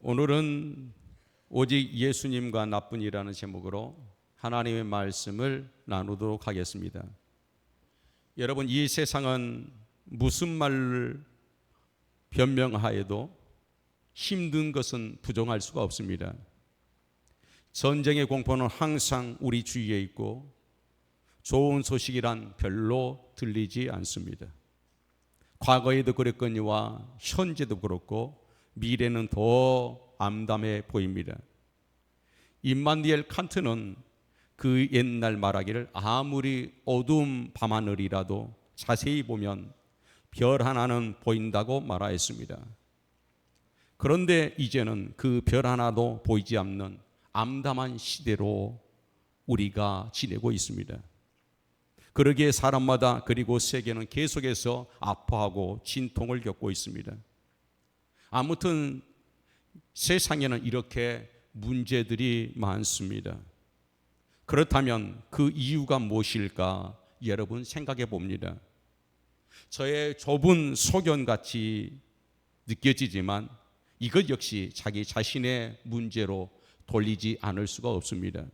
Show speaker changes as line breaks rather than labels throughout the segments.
오늘은 오직 예수님과 나뿐이라는 제목으로 하나님의 말씀을 나누도록 하겠습니다. 여러분, 이 세상은 무슨 말을 변명하여도 힘든 것은 부정할 수가 없습니다. 전쟁의 공포는 항상 우리 주위에 있고 좋은 소식이란 별로 들리지 않습니다. 과거에도 그랬거니와 현재도 그렇고 미래는 더 암담해 보입니다. 임마누엘 칸트는 그 옛날 말하기를 아무리 어두운 밤하늘이라도 자세히 보면 별 하나는 보인다고 말하였습니다. 그런데 이제는 그 별 하나도 보이지 않는 암담한 시대로 우리가 지내고 있습니다. 그러기에 사람마다 그리고 세계는 계속해서 아파하고 진통을 겪고 있습니다. 아무튼 세상에는 이렇게 문제들이 많습니다. 그렇다면 그 이유가 무엇일까 여러분 생각해 봅니다. 저의 좁은 소견같이 느껴지지만 이것 역시 자기 자신의 문제로 돌리지 않을 수가 없습니다.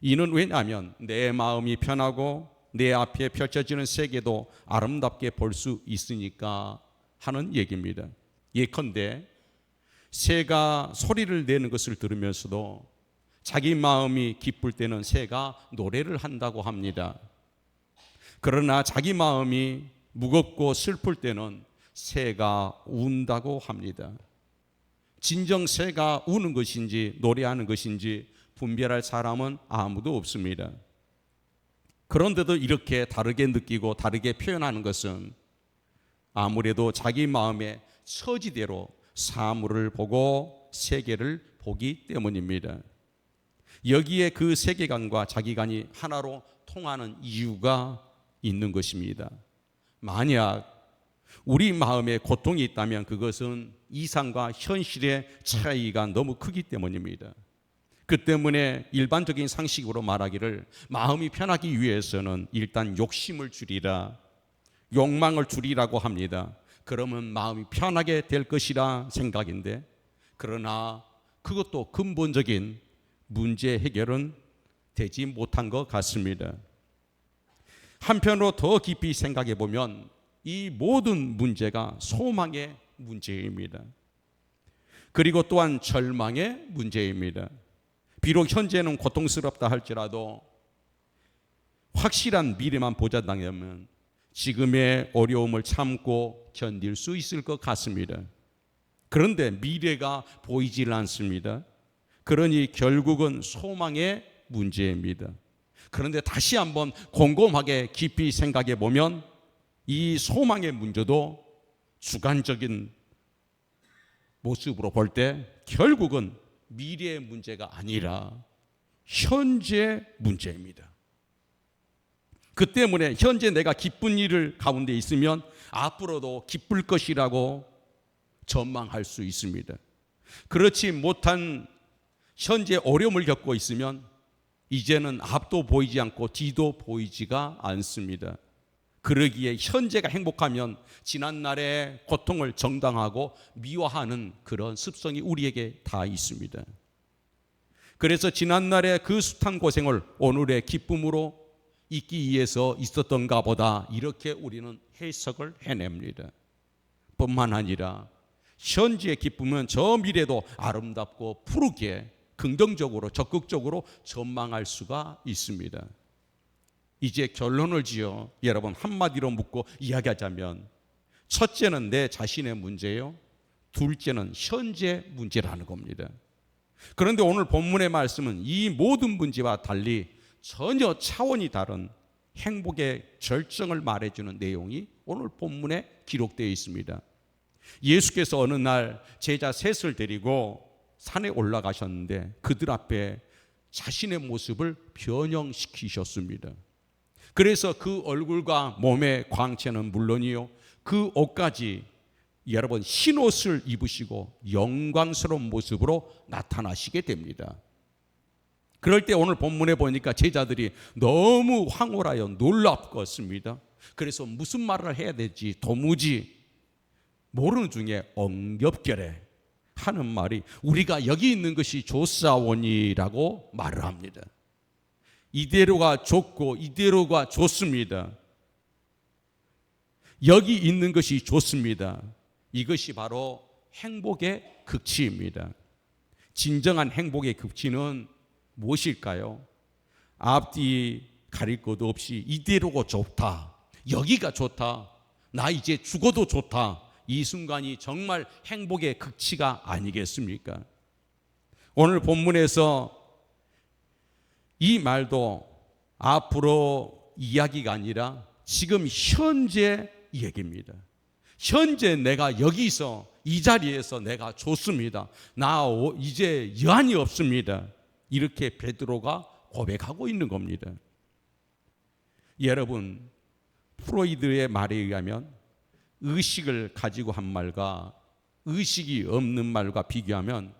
이는 왜냐하면 내 마음이 편하고 내 앞에 펼쳐지는 세계도 아름답게 볼 수 있으니까 하는 얘기입니다. 예컨대 새가 소리를 내는 것을 들으면서도 자기 마음이 기쁠 때는 새가 노래를 한다고 합니다. 그러나 자기 마음이 무겁고 슬플 때는 새가 운다고 합니다. 진정 새가 우는 것인지 노래하는 것인지 분별할 사람은 아무도 없습니다. 그런데도 이렇게 다르게 느끼고 다르게 표현하는 것은 아무래도 자기 마음의 처지대로 사물을 보고 세계를 보기 때문입니다. 여기에 그 세계관과 자기관이 하나로 통하는 이유가 있는 것입니다. 만약 우리 마음에 고통이 있다면 그것은 이상과 현실의 차이가 너무 크기 때문입니다. 그 때문에 일반적인 상식으로 말하기를 마음이 편하기 위해서는 일단 욕심을 줄이라, 욕망을 줄이라고 합니다. 그러면 마음이 편하게 될 것이라 생각인데, 그러나 그것도 근본적인 문제 해결은 되지 못한 것 같습니다. 한편으로 더 깊이 생각해 보면 이 모든 문제가 소망의 문제입니다. 그리고 또한 절망의 문제입니다. 비록 현재는 고통스럽다 할지라도 확실한 미래만 보장한다면 지금의 어려움을 참고 견딜 수 있을 것 같습니다. 그런데 미래가 보이질 않습니다. 그러니 결국은 소망의 문제입니다. 그런데 다시 한번 곰곰하게 깊이 생각해 보면 이 소망의 문제도 주관적인 모습으로 볼 때 결국은 미래의 문제가 아니라 현재 문제입니다. 그 때문에 현재 내가 기쁜 일을 가운데 있으면 앞으로도 기쁠 것이라고 전망할 수 있습니다. 그렇지 못한 현재 어려움을 겪고 있으면 이제는 앞도 보이지 않고 뒤도 보이지가 않습니다. 그러기에 현재가 행복하면 지난날의 고통을 정당하고 미화하는 그런 습성이 우리에게 다 있습니다. 그래서 지난날의 그 숱한 고생을 오늘의 기쁨으로 있기 위해서 있었던가 보다 이렇게 우리는 해석을 해냅니다. 뿐만 아니라 현재의 기쁨은 저 미래도 아름답고 푸르게 긍정적으로 적극적으로 전망할 수가 있습니다. 이제 결론을 지어 여러분 한마디로 묻고 이야기하자면 첫째는 내 자신의 문제요, 둘째는 현재 문제라는 겁니다. 그런데 오늘 본문의 말씀은 이 모든 문제와 달리 전혀 차원이 다른 행복의 절정을 말해주는 내용이 오늘 본문에 기록되어 있습니다. 예수께서 어느 날 제자 셋을 데리고 산에 올라가셨는데 그들 앞에 자신의 모습을 변형시키셨습니다. 그래서 그 얼굴과 몸의 광채는 물론이요, 그 옷까지 여러분 흰옷을 입으시고 영광스러운 모습으로 나타나시게 됩니다. 그럴 때 오늘 본문에 보니까 제자들이 너무 황홀하여 놀랍었습니다. 그래서 무슨 말을 해야 될지 도무지 모르는 중에 엉겹결에 하는 말이 우리가 여기 있는 것이 좋사오니라고 말을 합니다. 이대로가 좋고 이대로가 좋습니다. 여기 있는 것이 좋습니다. 이것이 바로 행복의 극치입니다. 진정한 행복의 극치는 무엇일까요? 앞뒤 가릴 것도 없이 이대로가 좋다, 여기가 좋다, 나 이제 죽어도 좋다, 이 순간이 정말 행복의 극치가 아니겠습니까? 오늘 본문에서 이 말도 앞으로 이야기가 아니라 지금 현재 얘기입니다. 현재 내가 여기서 이 자리에서 내가 좋습니다. 나 이제 여한이 없습니다. 이렇게 베드로가 고백하고 있는 겁니다. 여러분, 프로이드의 말에 의하면 의식을 가지고 한 말과 의식이 없는 말과 비교하면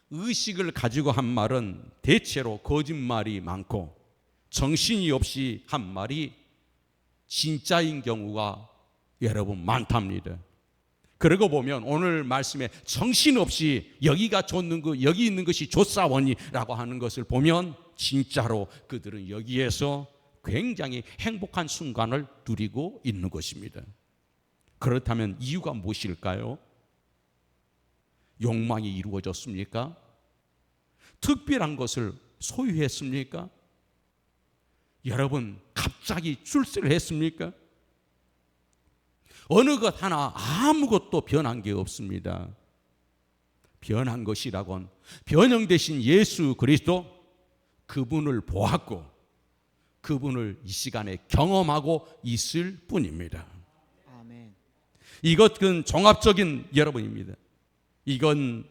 의식을 가지고 한 말은 대체로 거짓말이 많고 정신이 없이 한 말이 진짜인 경우가 여러분 많답니다. 그러고 보면 오늘 말씀에 정신없이 여기가 좋는 거, 여기 있는 것이 좋사오니라고 하는 것을 보면 진짜로 그들은 여기에서 굉장히 행복한 순간을 누리고 있는 것입니다. 그렇다면 이유가 무엇일까요? 욕망이 이루어졌습니까? 특별한 것을 소유했습니까? 여러분, 갑자기 출세를 했습니까? 어느 것 하나 아무것도 변한 게 없습니다. 변한 것이라곤 변형되신 예수 그리스도, 그분을 보았고 그분을 이 시간에 경험하고 있을 뿐입니다.
아멘.
이것은 종합적인 여러분입니다. 이건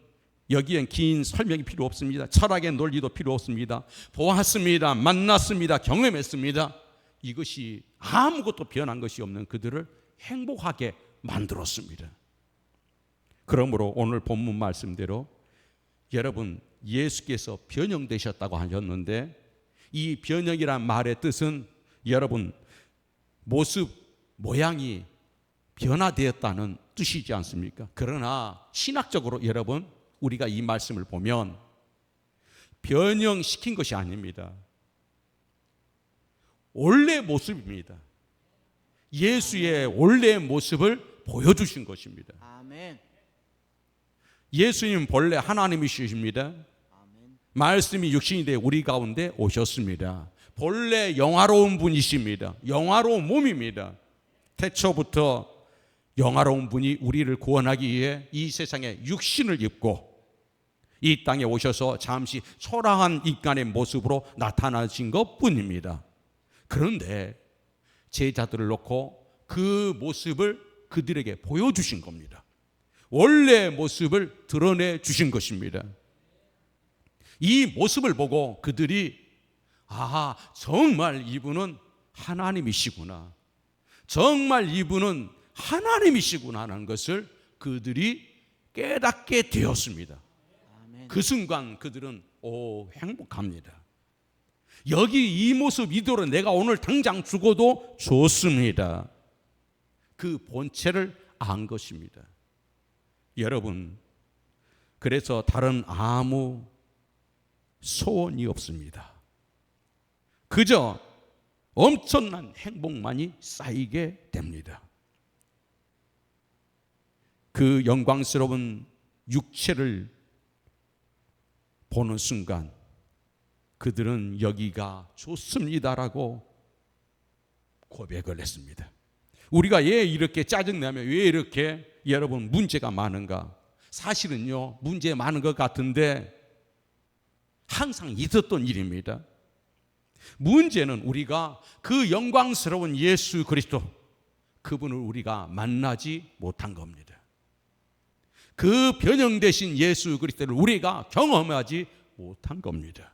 여기엔 긴 설명이 필요 없습니다. 철학의 논리도 필요 없습니다. 보았습니다. 만났습니다. 경험했습니다. 이것이 아무것도 변한 것이 없는 그들을 행복하게 만들었습니다. 그러므로 오늘 본문 말씀대로 여러분, 예수께서 변형되셨다고 하셨는데 이 변형이란 말의 뜻은 여러분 모습, 모양이 변화되었다는 뜻이지 않습니까? 그러나 신학적으로 여러분, 우리가 이 말씀을 보면 변형시킨 것이 아닙니다. 원래 모습입니다. 예수의 원래 모습을 보여주신 것입니다.
아멘.
예수님 본래 하나님이십니다.
아멘.
말씀이 육신이 되어 우리 가운데 오셨습니다. 본래 영화로운 분이십니다. 영화로운 몸입니다. 태초부터 영화로운 분이 우리를 구원하기 위해 이 세상에 육신을 입고 이 땅에 오셔서 잠시 초라한 인간의 모습으로 나타나신 것뿐입니다. 그런데 제자들을 놓고 그 모습을 그들에게 보여주신 겁니다. 원래 모습을 드러내 주신 것입니다. 이 모습을 보고 그들이 정말 이분은 하나님이시구나, 정말 이분은 하나님이시구나 하는 것을 그들이 깨닫게 되었습니다.
아멘.
그 순간 그들은 행복합니다. 여기 이 모습 이대로 내가 오늘 당장 죽어도 좋습니다. 그 본체를 안 것입니다. 여러분, 그래서 다른 아무 소원이 없습니다. 그저 엄청난 행복만이 쌓이게 됩니다. 그 영광스러운 육체를 보는 순간 그들은 여기가 좋습니다라고 고백을 했습니다. 우리가 왜 이렇게 짜증나면 왜 이렇게 여러분 문제가 많은가? 사실은요, 문제 많은 것 같은데 항상 있었던 일입니다. 문제는 우리가 그 영광스러운 예수 그리스도, 그분을 우리가 만나지 못한 겁니다. 그 변형되신 예수 그리스도를 우리가 경험하지 못한 겁니다.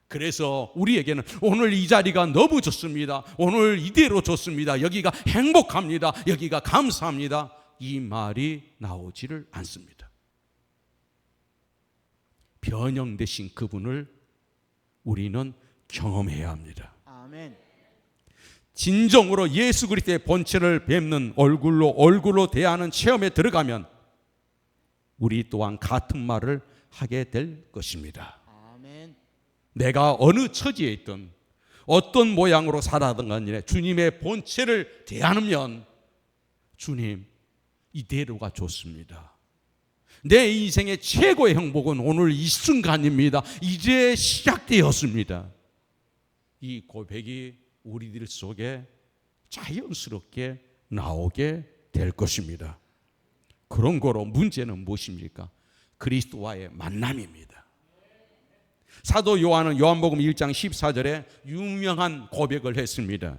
그래서 우리에게는 오늘 이 자리가 너무 좋습니다, 오늘 이대로 좋습니다, 여기가 행복합니다, 여기가 감사합니다, 이 말이 나오지를 않습니다. 변형되신 그분을 우리는 경험해야 합니다.
아멘.
진정으로 예수 그리스도의 본체를 뵙는 얼굴로 대하는 체험에 들어가면 우리 또한 같은 말을 하게 될 것입니다.
아멘.
내가 어느 처지에 있든 어떤 모양으로 살아든 간에 주님의 본체를 대하면 주님, 이대로가 좋습니다. 내 인생의 최고의 행복은 오늘 이 순간입니다. 이제 시작되었습니다. 이 고백이 우리들 속에 자연스럽게 나오게 될 것입니다. 그런 거로 문제는 무엇입니까? 그리스도와의 만남입니다. 사도 요한은 요한복음 1장 14절에 유명한 고백을 했습니다.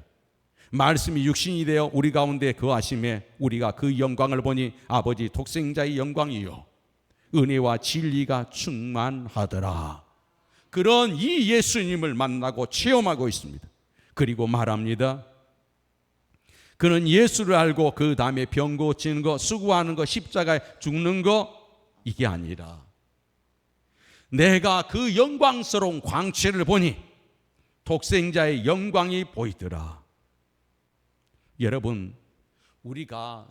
말씀이 육신이 되어 우리 가운데 거하심에 우리가 그 영광을 보니 아버지 독생자의 영광이요 은혜와 진리가 충만하더라. 그런 이 예수님을 만나고 체험하고 있습니다. 그리고 말합니다. 그는 예수를 알고 그 다음에 병 고치는 거, 수고하는 거, 십자가에 죽는 거 이게 아니라 내가 그 영광스러운 광채를 보니 독생자의 영광이 보이더라. 여러분, 우리가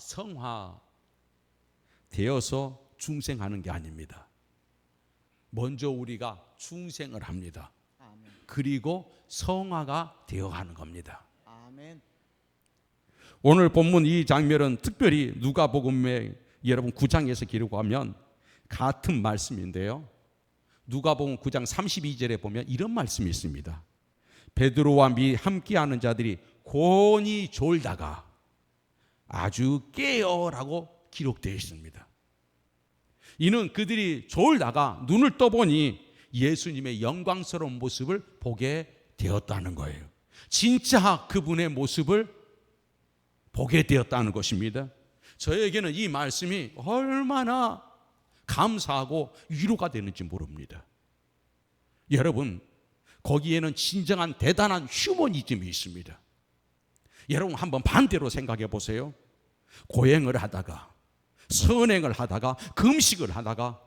성화되어서 중생하는 게 아닙니다. 먼저 우리가 중생을 합니다.
아멘.
그리고 성화가 되어가는 겁니다.
아멘.
오늘 본문 이 장면은 특별히 누가복음에 여러분 9장에서 기록하면 같은 말씀인데요. 누가복음 9장 32절에 보면 이런 말씀이 있습니다. 베드로와 함께하는 자들이 곤히 졸다가 아주 깨어라고 기록되어 있습니다. 이는 그들이 졸다가 눈을 떠보니 예수님의 영광스러운 모습을 보게 되었다는 거예요. 진짜 그분의 모습을 보게 되었다는 것입니다. 저에게는 이 말씀이 얼마나 감사하고 위로가 되는지 모릅니다. 여러분, 거기에는 진정한 대단한 휴머니즘이 있습니다. 여러분 한번 반대로 생각해 보세요. 고행을 하다가 선행을 하다가 금식을 하다가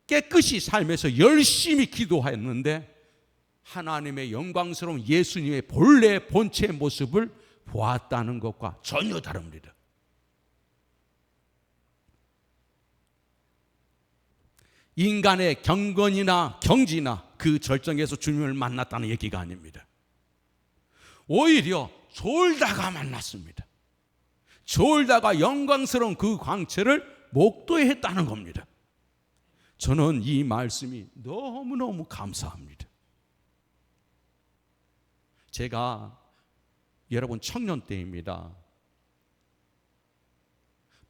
깨끗이 살면서 열심히 기도했는데 하나님의 영광스러운 예수님의 본래 본체의 모습을 보았다는 것과 전혀 다릅니다. 인간의 경건이나 경지나 그 절정에서 주님을 만났다는 얘기가 아닙니다. 오히려 졸다가 만났습니다. 졸다가 영광스러운 그 광채를 목도했다는 겁니다. 저는 이 말씀이 너무너무 감사합니다. 제가 여러분 청년 때입니다.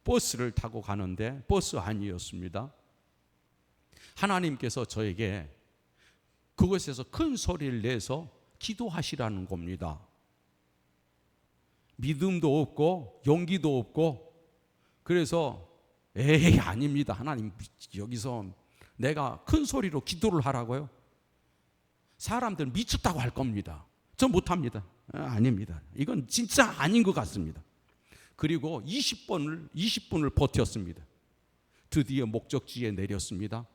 버스를 타고 가는데 버스 안이었습니다. 하나님께서 저에게 그곳에서 큰 소리를 내서 기도하시라는 겁니다. 믿음도 없고 용기도 없고 그래서 에이 아닙니다. 하나님 여기서 내가 큰 소리로 기도를 하라고요? 사람들 미쳤다고 할 겁니다. 저 못합니다. 아닙니다. 이건 진짜 아닌 것 같습니다. 그리고 20분을 버텼습니다. 드디어 목적지에 내렸습니다.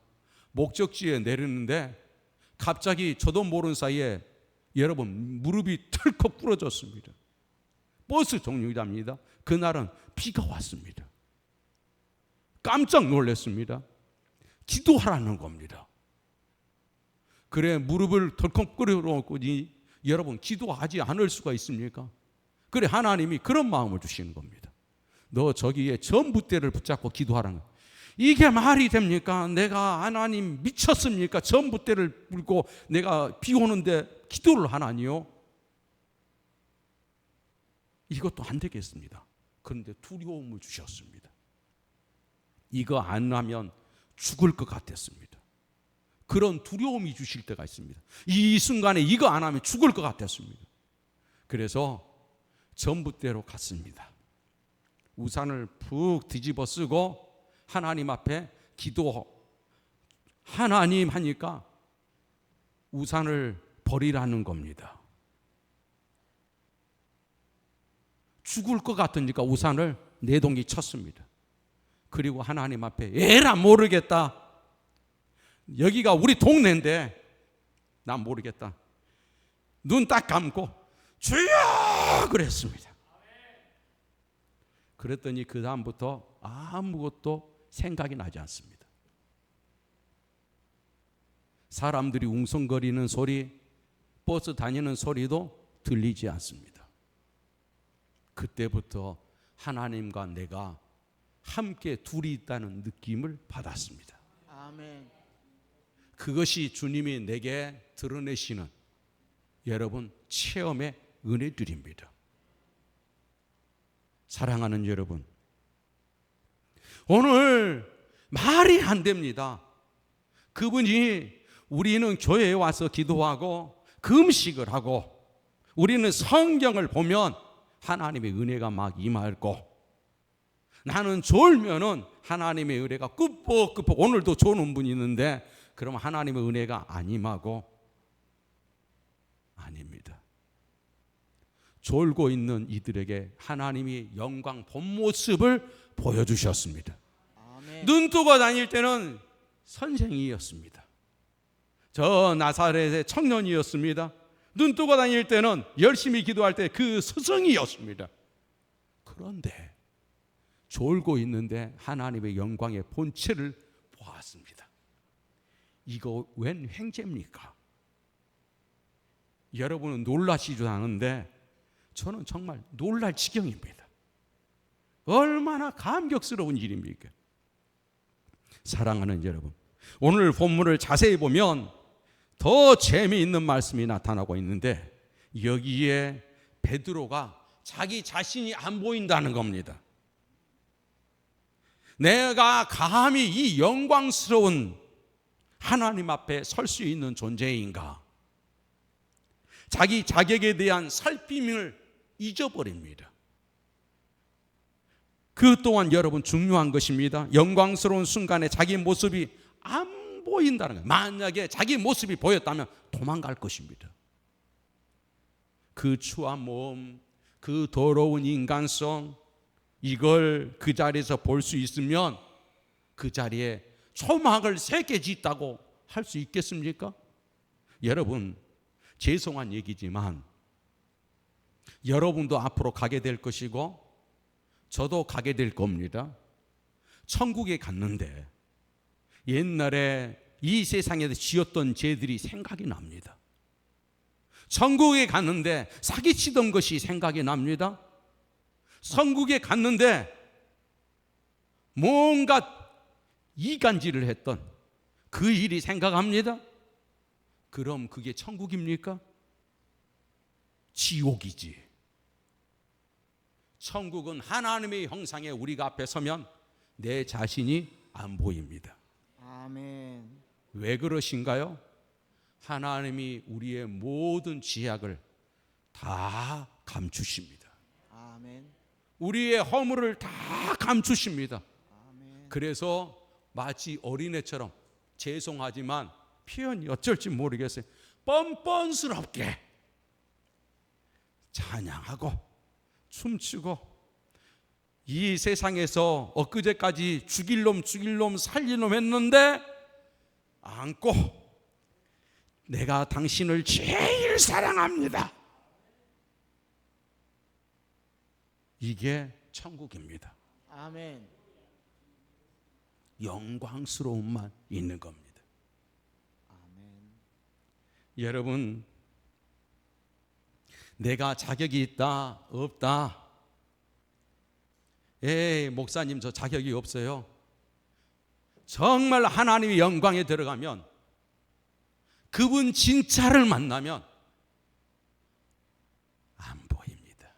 목적지에 내렸는데 갑자기 저도 모르는 사이에 여러분 무릎이 털컥 부러졌습니다. 버스 정류장입니다. 그날은 비가 왔습니다. 깜짝 놀랐습니다. 기도하라는 겁니다. 그래 무릎을 덜컥 꿇어놓고니 여러분 기도하지 않을 수가 있습니까? 그래 하나님이 그런 마음을 주시는 겁니다. 너 저기에 전봇대를 붙잡고 기도하라는 거예요. 이게 말이 됩니까? 내가 하나님 미쳤습니까? 전봇대를 불고 내가 비 오는데 기도를 하나니요? 이것도 안 되겠습니다. 그런데 두려움을 주셨습니다. 이거 안 하면 죽을 것 같았습니다. 그런 두려움이 주실 때가 있습니다. 이 순간에 이거 안 하면 죽을 것 같았습니다. 그래서 전봇대로 갔습니다. 우산을 푹 뒤집어 쓰고 하나님 앞에 기도 하나님 하니까 우산을 버리라는 겁니다. 죽을 것 같으니까 우산을 내동이 쳤습니다. 그리고 하나님 앞에 에라 모르겠다. 여기가 우리 동네인데 난 모르겠다. 눈 딱 감고 주여 그랬습니다. 그랬더니 그 다음부터 아무것도 생각이 나지 않습니다. 사람들이 웅성거리는 소리, 버스 다니는 소리도 들리지 않습니다. 그때부터 하나님과 내가 함께 둘이 있다는 느낌을 받았습니다.
아멘.
그것이 주님이 내게 드러내시는 여러분 체험의 은혜들입니다. 사랑하는 여러분, 오늘 말이 안 됩니다. 그분이 우리는 교회에 와서 기도하고 금식을 하고 우리는 성경을 보면 하나님의 은혜가 막 임하고, 나는 졸면은 하나님의 은혜가 끄뻑끄뻑, 오늘도 조는 분이 있는데 그럼 하나님의 은혜가 안 임하고, 아닙니다. 졸고 있는 이들에게 하나님이 영광 본 모습을 보여주셨습니다.
아멘.
눈 뜨고 다닐 때는 선생이었습니다. 저 나사렛의 청년이었습니다. 눈 뜨고 다닐 때는 열심히 기도할 때 그 스승이었습니다. 그런데 졸고 있는데 하나님의 영광의 본체를 보았습니다. 이거 웬 횡재입니까? 여러분은 놀라시지도 않은데 저는 정말 놀랄 지경입니다. 얼마나 감격스러운 일입니까? 사랑하는 여러분, 오늘 본문을 자세히 보면 더 재미있는 말씀이 나타나고 있는데, 여기에 베드로가 자기 자신이 안 보인다는 겁니다. 내가 감히 이 영광스러운 하나님 앞에 설 수 있는 존재인가? 자기 자격에 대한 살핌을 잊어버립니다. 그 또한 여러분 중요한 것입니다. 영광스러운 순간에 자기 모습이 안 보인다는 거예요. 만약에 자기 모습이 보였다면 도망갈 것입니다. 그 추한 몸, 그 더러운 인간성, 이걸 그 자리에서 볼 수 있으면 그 자리에 초막을 3개 짓다고 할 수 있겠습니까? 여러분, 죄송한 얘기지만 여러분도 앞으로 가게 될 것이고 저도 가게 될 겁니다. 천국에 갔는데 옛날에 이 세상에서 지었던 죄들이 생각이 납니다. 천국에 갔는데 사기치던 것이 생각이 납니다. 천국에 갔는데 뭔가 이간질을 했던 그 일이 생각합니다. 그럼 그게 천국입니까? 지옥이지. 천국은 하나님의 형상에 우리가 앞에 서면 내 자신이 안 보입니다.
아멘.
왜 그러신가요? 하나님이 우리의 모든 지약을 다 감추십니다.
아멘.
우리의 허물을 다 감추십니다.
아멘.
그래서 마치 어린애처럼, 죄송하지만 표현이 어쩔지 모르겠어요, 뻔뻔스럽게 찬양하고 춤추고, 이 세상에서 엊그제까지 죽일 놈 살릴 놈 했는데 안고 내가 당신을 제일 사랑합니다. 이게 천국입니다.
아멘.
영광스러움만 있는 겁니다.
아멘.
여러분, 내가 자격이 있다 없다, 에이 목사님 저 자격이 없어요. 정말 하나님의 영광에 들어가면, 그분 진짜를 만나면 안 보입니다.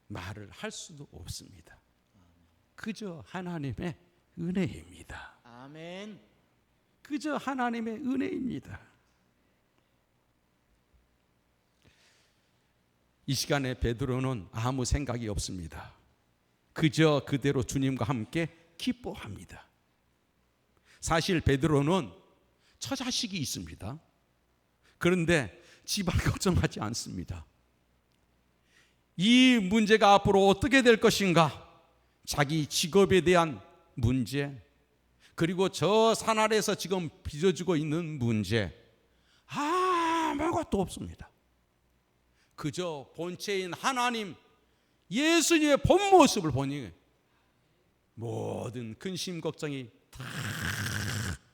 말을 할 수도 없습니다. 그저 하나님의 은혜입니다.
아멘.
그저 하나님의 은혜입니다. 이 시간에 베드로는 아무 생각이 없습니다. 그저 그대로 주님과 함께 기뻐합니다. 사실 베드로는 처자식이 있습니다. 그런데 집안 걱정하지 않습니다. 이 문제가 앞으로 어떻게 될 것인가, 자기 직업에 대한 문제, 그리고 저 산 아래에서 지금 빚어지고 있는 문제, 아무것도 없습니다. 그저 본체인 하나님, 예수님의 본 모습을 보니 모든 근심 걱정이 다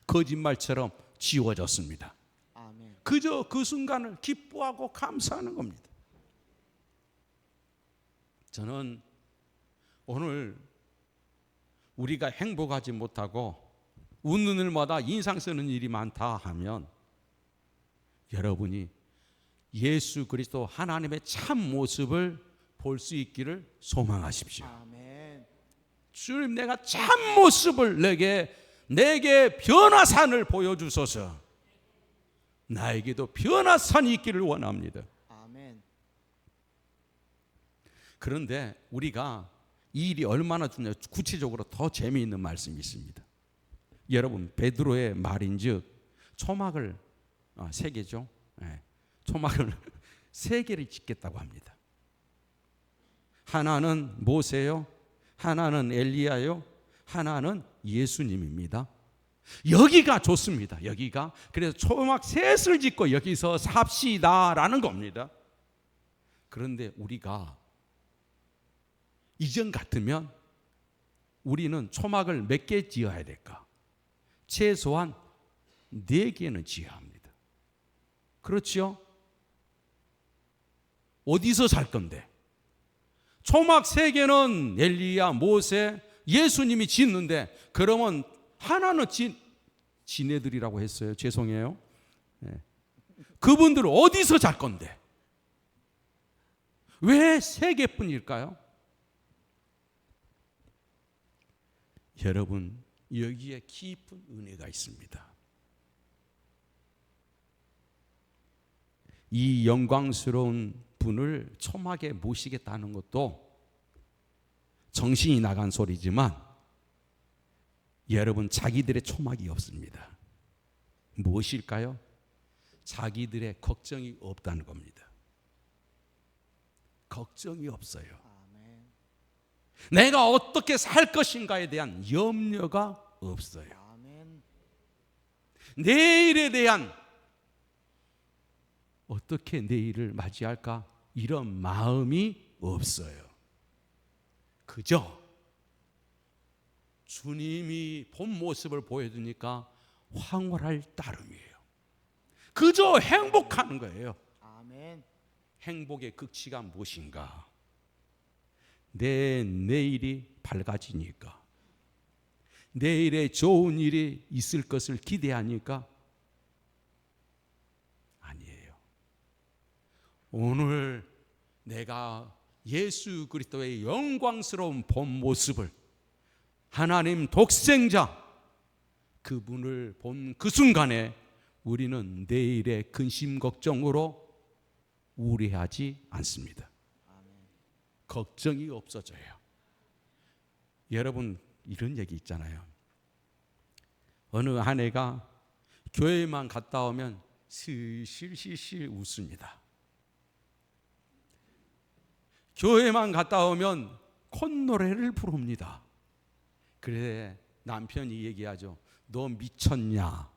거짓말처럼 지워졌습니다.
아멘.
그저 그 순간을 기뻐하고 감사하는 겁니다. 저는 오늘 우리가 행복하지 못하고 웃는 일마다 인상 쓰는 일이 많다 하면 여러분이 예수 그리스도 하나님의 참 모습을 볼 수 있기를 소망하십시오.
아멘.
주님, 내가 참 모습을 내게 변화산을 보여주소서. 나에게도 변화산이 있기를 원합니다.
아멘.
그런데 우리가 이 일이 얼마나 중요해, 구체적으로 더 재미있는 말씀이 있습니다. 여러분, 베드로의 말인즉 초막을 3개죠. 초막을 3개를 짓겠다고 합니다. 하나는 모세요, 하나는 엘리야요, 하나는 예수님입니다. 여기가 좋습니다. 여기가. 그래서 초막 3을 짓고 여기서 삽시다라는 겁니다. 그런데 우리가 이전 같으면 우리는 초막을 몇 개 지어야 될까? 최소한 4개는 지어야 합니다. 그렇지요? 어디서 살 건데? 초막 3개는 엘리야, 모세, 예수님이 짓는데 그러면 하나는 지네들이라고 했어요. 죄송해요. 그분들은 어디서 잘 건데? 왜 3개뿐일까요? 여러분, 여기에 깊은 은혜가 있습니다. 이 영광스러운 분을 초막에 모시겠다는 것도 정신이 나간 소리지만 여러분, 자기들의 초막이 없습니다. 무엇일까요? 자기들의 걱정이 없다는 겁니다. 걱정이 없어요.
아멘.
내가 어떻게 살 것인가에 대한 염려가 없어요.
아멘.
내일에 대한 어떻게 내일을 맞이할까? 이런 마음이 없어요. 그저 주님이 본 모습을 보여주니까 황홀할 따름이에요. 그저 행복하는 거예요.
아멘.
행복의 극치가 무엇인가? 내 내일이 밝아지니까, 내일에 좋은 일이 있을 것을 기대하니까 아니에요. 오늘 내가 예수 그리스도의 영광스러운 본 모습을, 하나님 독생자 그분을 본 그 순간에 우리는 내일의 근심 걱정으로 우려하지 않습니다. 걱정이 없어져요. 여러분, 이런 얘기 있잖아요. 어느 한 애가 교회만 갔다 오면 실실실실 웃습니다. 교회만 갔다 오면 콧노래를 부릅니다. 그래 남편이 얘기하죠. 너 미쳤냐?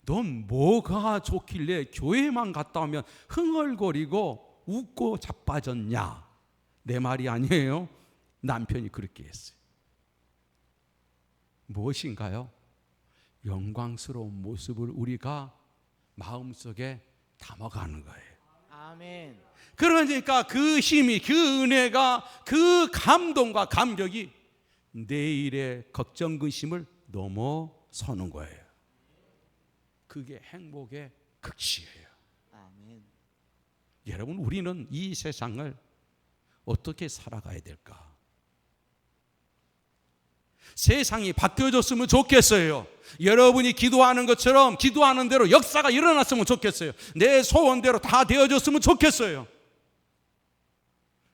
넌 뭐가 좋길래 교회만 갔다 오면 흥얼거리고 웃고 자빠졌냐? 내 말이 아니에요. 남편이 그렇게 했어요. 무엇인가요? 영광스러운 모습을 우리가 마음속에 담아가는 거예요.
아멘.
그러니까 그 힘이, 그 은혜가, 그 감동과 감격이 내일의 걱정 근심을 넘어서는 거예요. 그게 행복의 극치예요.
아멘.
여러분, 우리는 이 세상을 어떻게 살아가야 될까? 세상이 바뀌어졌으면 좋겠어요. 여러분이 기도하는 것처럼 기도하는 대로 역사가 일어났으면 좋겠어요. 내 소원대로 다 되어졌으면 좋겠어요.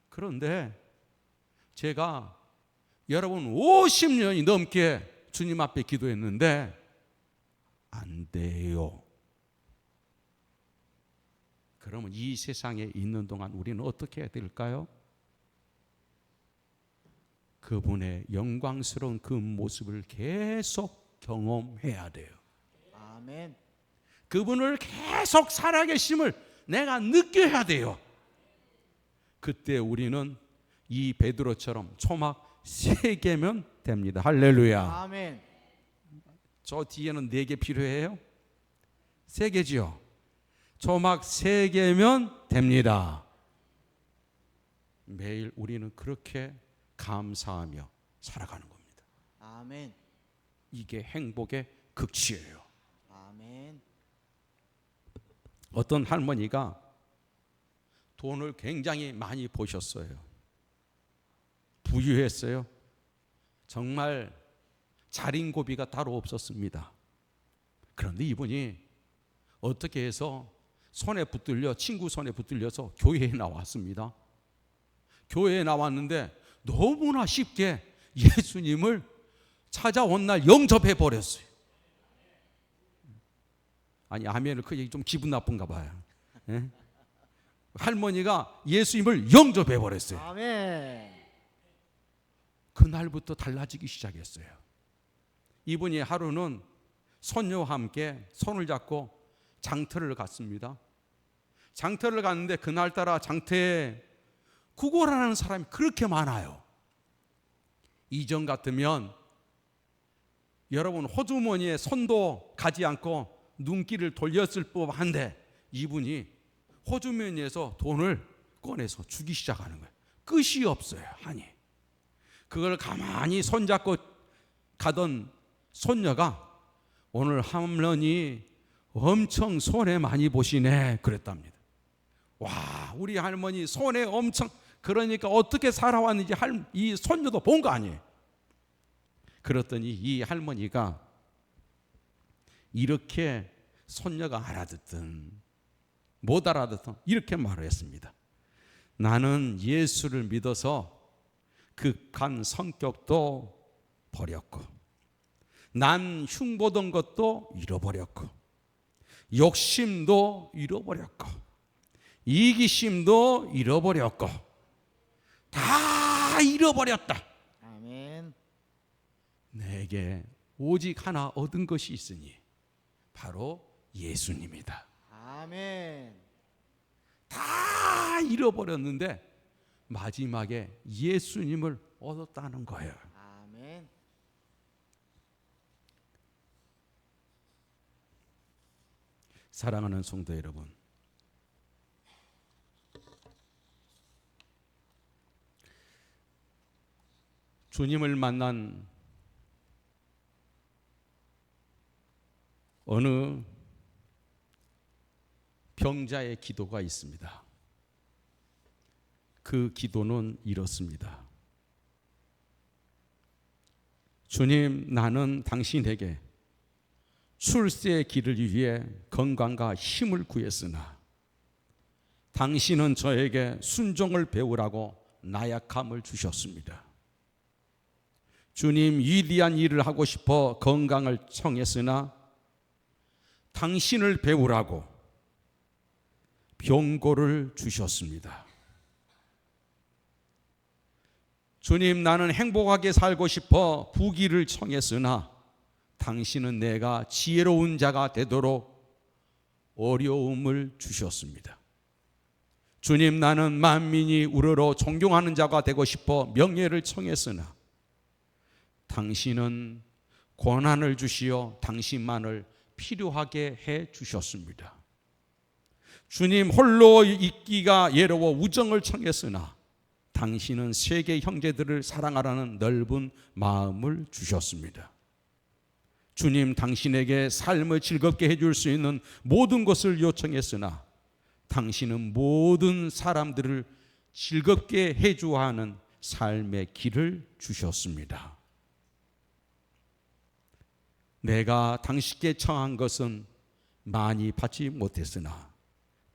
그런데 제가 여러분 50년이 넘게 주님 앞에 기도했는데 안 돼요. 그러면 이 세상에 있는 동안 우리는 어떻게 해야 될까요? 그분의 영광스러운 그 모습을 계속 경험해야 돼요.
아멘.
그분을 계속 살아계심을 내가 느껴야 돼요. 그때 우리는 이 베드로처럼 초막 3개면 됩니다. 할렐루야.
아멘.
저 뒤에는 4개 필요해요? 3개지요. 조막 3개면 됩니다. 매일 우리는 그렇게 감사하며 살아가는 겁니다.
아멘.
이게 행복의 극치예요.
아멘.
어떤 할머니가 돈을 굉장히 많이 버셨어요. 부유했어요. 정말 자린고비가 따로 없었습니다. 그런데 이분이 어떻게 해서 손에 붙들려, 친구 손에 붙들려서 교회에 나왔습니다. 교회에 나왔는데 너무나 쉽게 예수님을 찾아온 날 영접해 버렸어요. 아니, 아멘을 크게 좀 기분 나쁜가 봐요. 예? 할머니가 예수님을 영접해 버렸어요.
아멘.
그날부터 달라지기 시작했어요. 이분이 하루는 손녀와 함께 손을 잡고 장터를 갔습니다. 장터를 갔는데 그날따라 장터에 구걸하는 사람이 그렇게 많아요. 이전 같으면 여러분 호주머니에 손도 가지 않고 눈길을 돌렸을 법한데 이분이 호주머니에서 돈을 꺼내서 주기 시작하는 거예요. 끝이 없어요. 아니, 그걸 가만히 손잡고 가던 손녀가 오늘 할머니 엄청 손에 많이 보시네 그랬답니다. 와, 우리 할머니 손에 엄청, 그러니까 어떻게 살아왔는지 이 손녀도 본 거 아니에요. 그랬더니 이 할머니가 이렇게 손녀가 알아듣든 못 알아듣든 이렇게 말을 했습니다. 나는 예수를 믿어서 극한 성격도 버렸고, 난 흉보던 것도 잃어버렸고, 욕심도 잃어버렸고, 이기심도 잃어버렸고, 다 잃어버렸다.
아멘.
내게 오직 하나 얻은 것이 있으니 바로 예수님이다.
아멘.
다 잃어버렸는데 마지막에 예수님을 얻었다는 거예요.
아멘.
사랑하는 성도 여러분, 주님을 만난 어느 병자의 기도가 있습니다. 그 기도는 이렇습니다. 주님, 나는 당신에게 출세의 길을 위해 건강과 힘을 구했으나 당신은 저에게 순종을 배우라고 나약함을 주셨습니다. 주님, 위대한 일을 하고 싶어 건강을 청했으나 당신을 배우라고 병고를 주셨습니다. 주님, 나는 행복하게 살고 싶어 부귀를 청했으나 당신은 내가 지혜로운 자가 되도록 어려움을 주셨습니다. 주님, 나는 만민이 우러러 존경하는 자가 되고 싶어 명예를 청했으나 당신은 고난을 주시어 당신만을 필요하게 해 주셨습니다. 주님, 홀로 있기가 예로워 우정을 청했으나 당신은 세계 형제들을 사랑하라는 넓은 마음을 주셨습니다. 주님, 당신에게 삶을 즐겁게 해줄 수 있는 모든 것을 요청했으나 당신은 모든 사람들을 즐겁게 해줘야 하는 삶의 길을 주셨습니다. 내가 당신께 청한 것은 많이 받지 못했으나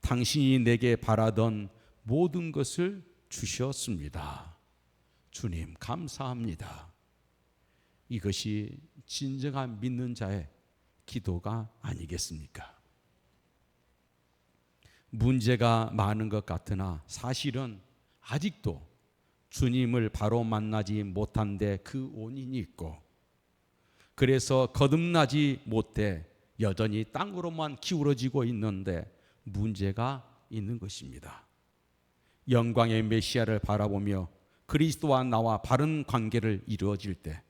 당신이 내게 바라던 모든 것을 주셨습니다. 주님, 감사합니다. 이것이 진정한 믿는 자의 기도가 아니겠습니까? 문제가 많은 것 같으나 사실은 아직도 주님을 바로 만나지 못한 데 그 원인이 있고, 그래서 거듭나지 못해 여전히 땅으로만 기울어지고 있는데 문제가 있는 것입니다. 영광의 메시아를 바라보며 그리스도와 나와 바른 관계를 이루어질 때,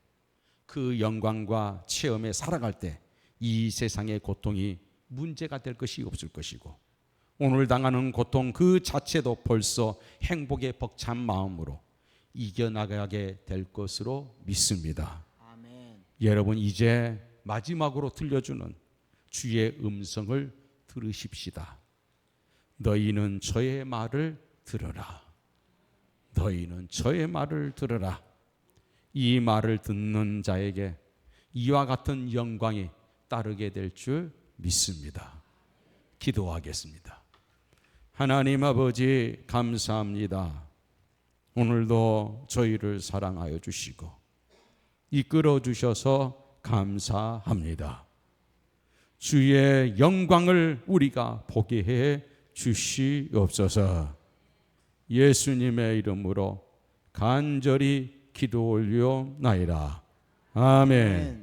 그 영광과 체험에 살아갈 때 이 세상의 고통이 문제가 될 것이 없을 것이고, 오늘 당하는 고통 그 자체도 벌써 행복의 벅찬 마음으로 이겨나가게 될 것으로 믿습니다.
아멘.
여러분, 이제 마지막으로 들려주는 주의 음성을 들으십시다. 너희는 저의 말을 들으라. 너희는 저의 말을 들으라. 이 말을 듣는 자에게 이와 같은 영광이 따르게 될 줄 믿습니다. 기도하겠습니다. 하나님 아버지, 감사합니다. 오늘도 저희를 사랑하여 주시고 이끌어 주셔서 감사합니다. 주의 영광을 우리가 보게 해 주시옵소서. 예수님의 이름으로 간절히 기도 올려나이다. 아멘.